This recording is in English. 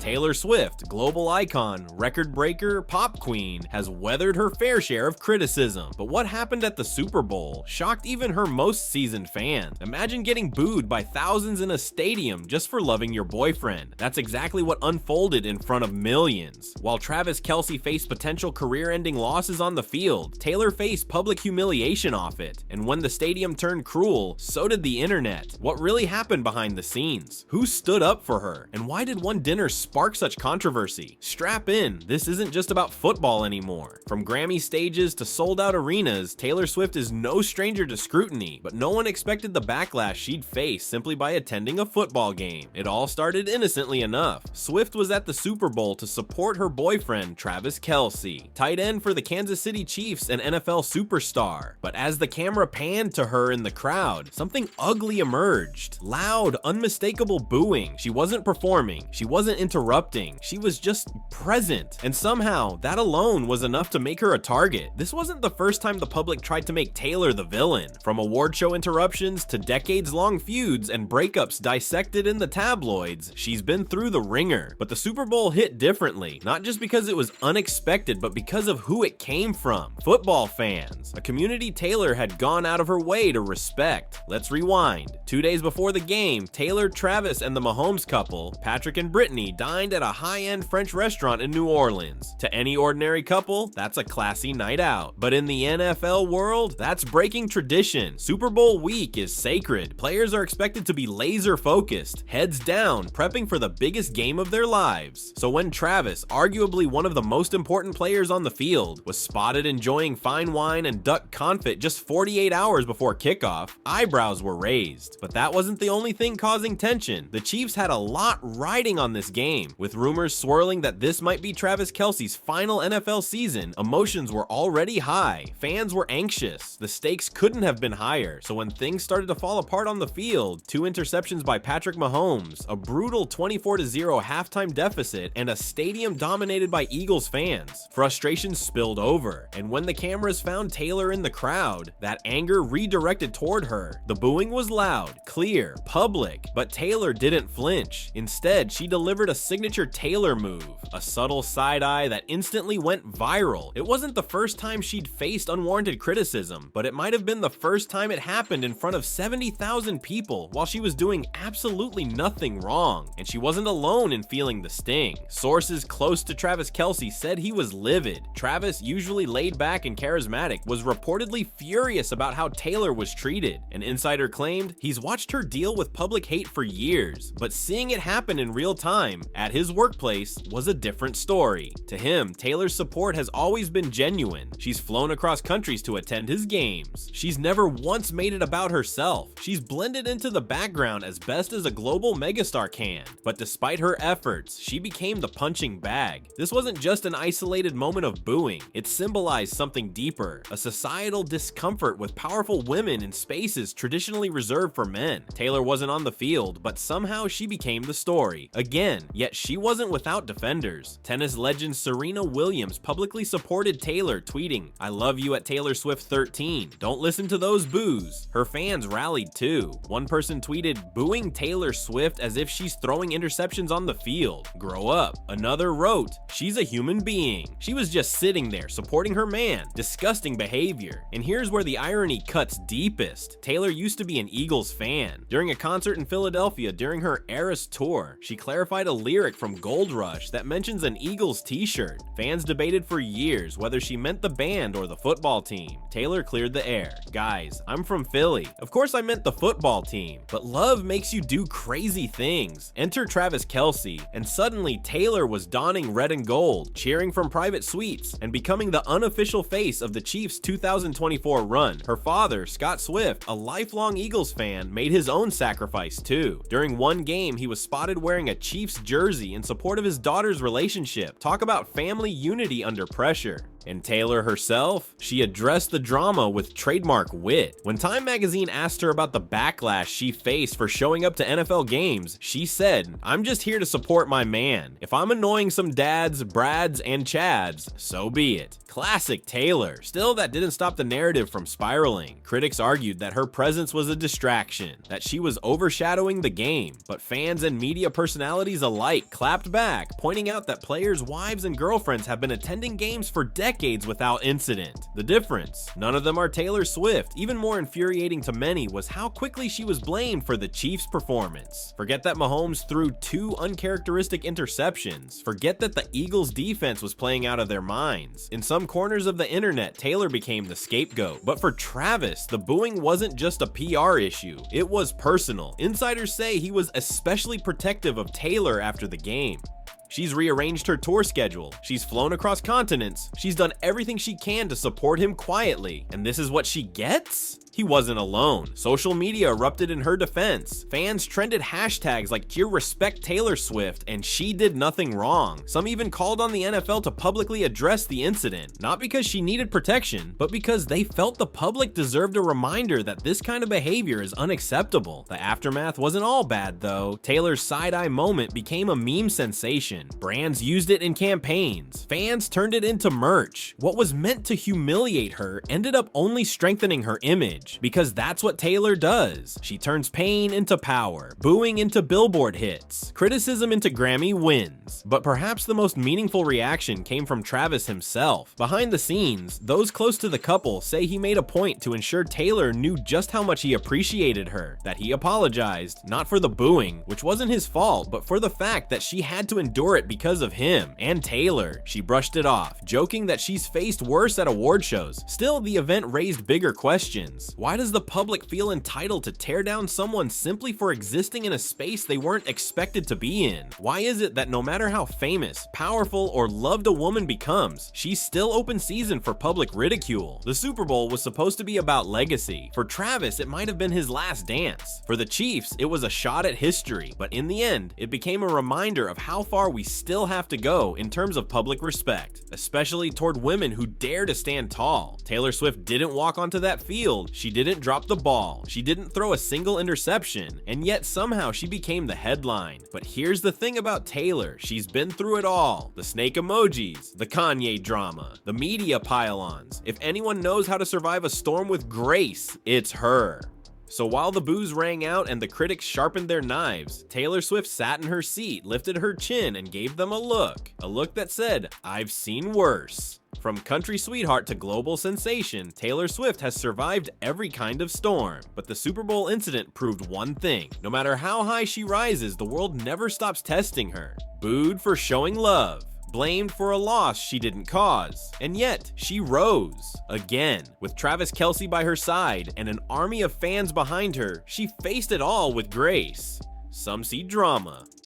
Taylor Swift, global icon, record breaker, pop queen, has weathered her fair share of criticism. But what happened at the Super Bowl shocked even her most seasoned fans. Imagine getting booed by thousands in a stadium just for loving your boyfriend. That's exactly what unfolded in front of millions. While Travis Kelce faced potential career-ending losses on the field, Taylor faced public humiliation off it. And when the stadium turned cruel, so did the internet. What really happened behind the scenes? Who stood up for her? And why did one dinner spark such controversy? Strap in, this isn't just about football anymore. From Grammy stages to sold-out arenas, Taylor Swift is no stranger to scrutiny, but no one expected the backlash she'd face simply by attending a football game. It all started innocently enough. Swift was at the Super Bowl to support her boyfriend, Travis Kelce, tight end for the Kansas City Chiefs and NFL superstar. But as the camera panned to her in the crowd, something ugly emerged. Loud, unmistakable booing. She wasn't performing. She wasn't interrupting. She was just present. And somehow, that alone was enough to make her a target. This wasn't the first time the public tried to make Taylor the villain. From award show interruptions to decades-long feuds and breakups dissected in the tabloids, she's been through the ringer. But the Super Bowl hit differently, not just because it was unexpected, but because of who it came from. Football fans. A community Taylor had gone out of her way to respect. Let's rewind. 2 days before the game, Taylor, Travis, and the Mahomes couple, Patrick and Brittany, dined at a high-end French restaurant in New Orleans. To any ordinary couple, that's a classy night out. But in the NFL world, that's breaking tradition. Super Bowl week is sacred. Players are expected to be laser-focused, heads down, prepping for the biggest game of their lives. So when Travis, arguably one of the most important players on the field, was spotted enjoying fine wine and duck confit just 48 hours before kickoff, eyebrows were raised. But that wasn't the only thing causing tension. The Chiefs had a lot riding on this game. With rumors swirling that this might be Travis Kelce's final NFL season, emotions were already high. Fans were anxious. The stakes couldn't have been higher. So when things started to fall apart on the field, 2 interceptions by Patrick Mahomes, a brutal 24-0 halftime deficit, and a stadium dominated by Eagles fans, frustration spilled over. And when the cameras found Taylor in the crowd, that anger redirected toward her. The booing was loud, clear, public, but Taylor didn't flinch. Instead, she delivered a signature Taylor move, a subtle side eye that instantly went viral. It wasn't the first time she'd faced unwarranted criticism, but it might have been the first time it happened in front of 70,000 people while she was doing absolutely nothing wrong. And she wasn't alone in feeling the sting. Sources close to Travis Kelce said he was livid. Travis, usually laid back and charismatic, was reportedly furious about how Taylor was treated. An insider claimed he's watched her deal with public hate for years, but seeing it happen in real time at his workplace was a different story. To him, Taylor's support has always been genuine. She's flown across countries to attend his games. She's never once made it about herself. She's blended into the background as best as a global megastar can. But despite her efforts, she became the punching bag. This wasn't just an isolated moment of booing. It symbolized something deeper, a societal discomfort with powerful women in spaces traditionally reserved for men. Taylor wasn't on the field, but somehow she became the story. Again, yet she wasn't without defenders. Tennis legend Serena Williams publicly supported Taylor, tweeting, "I love you at Taylor Swift 13. Don't listen to those boos." Her fans rallied too. One person tweeted, "Booing Taylor Swift as if she's throwing interceptions on the field. Grow up." Another wrote, "She's a human being. She was just sitting there supporting her man. Disgusting behavior." And here's where the irony cuts deepest. Taylor used to be an Eagles fan. During a concert in Philadelphia during her Eras tour, she clarified a lyric from Gold Rush that mentions an Eagles t-shirt. Fans debated for years whether she meant the band or the football team. Taylor cleared the air. "Guys, I'm from Philly. Of course I meant the football team, but love makes you do crazy things." Enter Travis Kelce, and suddenly Taylor was donning red and gold, cheering from private suites, and becoming the unofficial face of the Chiefs' 2024 run. Her father, Scott Swift, a lifelong Eagles fan, made his own sacrifice too. During one game, he was spotted wearing a Chiefs jersey in support of his daughter's relationship. Talk about family unity under pressure. And Taylor herself? She addressed the drama with trademark wit. When Time magazine asked her about the backlash she faced for showing up to NFL games, she said, "I'm just here to support my man. If I'm annoying some dads, Brads, and Chads, so be it." Classic Taylor. Still, that didn't stop the narrative from spiraling. Critics argued that her presence was a distraction, that she was overshadowing the game, but fans and media personalities alike clapped back, pointing out that players' wives and girlfriends have been attending games for decades without incident. The difference? None of them are Taylor Swift. Even more infuriating to many was how quickly she was blamed for the Chiefs' performance. Forget that Mahomes threw 2 uncharacteristic interceptions. Forget that the Eagles' defense was playing out of their minds. In some corners of the internet, Taylor became the scapegoat. But for Travis, the booing wasn't just a PR issue. It was personal. Insiders say he was especially protective of Taylor after the game. She's rearranged her tour schedule, she's flown across continents, she's done everything she can to support him quietly. And this is what she gets? He wasn't alone. Social media erupted in her defense. Fans trended hashtags like "Cheer Respect Taylor Swift" and "She did nothing wrong." Some even called on the NFL to publicly address the incident, not because she needed protection, but because they felt the public deserved a reminder that this kind of behavior is unacceptable. The aftermath wasn't all bad though. Taylor's side-eye moment became a meme sensation. Brands used it in campaigns. Fans turned it into merch. What was meant to humiliate her ended up only strengthening her image. Because that's what Taylor does. She turns pain into power, booing into Billboard hits, criticism into Grammy wins. But perhaps the most meaningful reaction came from Travis himself. Behind the scenes, those close to the couple say he made a point to ensure Taylor knew just how much he appreciated her, that he apologized, not for the booing, which wasn't his fault, but for the fact that she had to endure it because of him and Taylor. She brushed it off, joking that she's faced worse at award shows. Still, the event raised bigger questions. Why does the public feel entitled to tear down someone simply for existing in a space they weren't expected to be in? Why is it that no matter how famous, powerful, or loved a woman becomes, she's still open season for public ridicule? The Super Bowl was supposed to be about legacy. For Travis, it might have been his last dance. For the Chiefs, it was a shot at history. But in the end, it became a reminder of how far we still have to go in terms of public respect, especially toward women who dare to stand tall. Taylor Swift didn't walk onto that field. She didn't drop the ball, she didn't throw a single interception, and yet somehow she became the headline. But here's the thing about Taylor, she's been through it all. The snake emojis, the Kanye drama, the media pile-ons. If anyone knows how to survive a storm with grace, it's her. So while the boos rang out and the critics sharpened their knives, Taylor Swift sat in her seat, lifted her chin, and gave them a look that said, "I've seen worse." From country sweetheart to global sensation, Taylor Swift has survived every kind of storm. But the Super Bowl incident proved one thing. No matter how high she rises, the world never stops testing her. Booed for showing love, blamed for a loss she didn't cause, and yet she rose again. With Travis Kelce by her side and an army of fans behind her, she faced it all with grace. Some see drama,